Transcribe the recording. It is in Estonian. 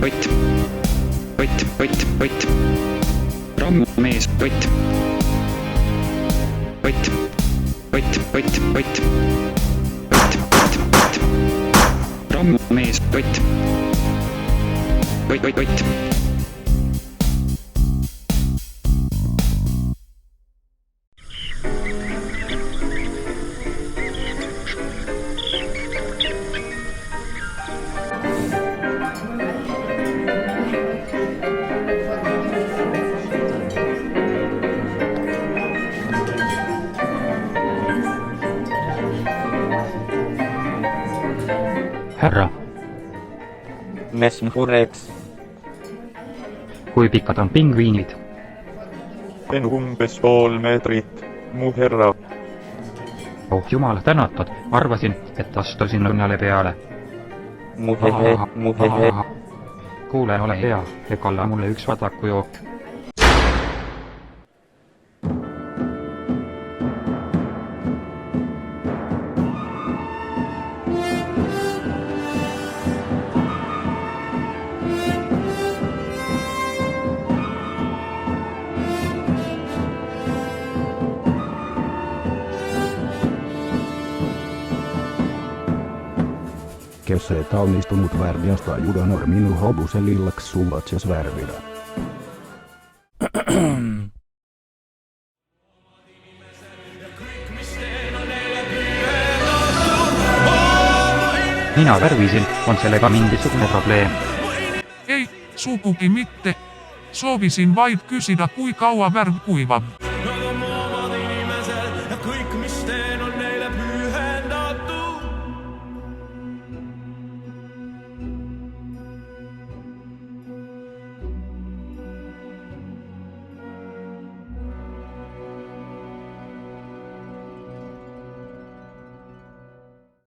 Ott. Rammumees, Ott. Rammumees, Ott. Härra, Mis mureks? kui pikad on pingviinid? Teen umbes pool meetrit, mu härra. Oh jumal tänatud, arvasin, et astusin õnnale peale. Muhehe. Kuule, ole hea ja kalla mulle üks vadakujook. Kes ei onnistunut värjästä judanor minun hobusen lillaksi suvatses värvidä. Mina värvisin, on sellega mingisugune probleem. Ei, sugugi mitte. Soovisin vaid kysyä, kui kauan värv kuivab.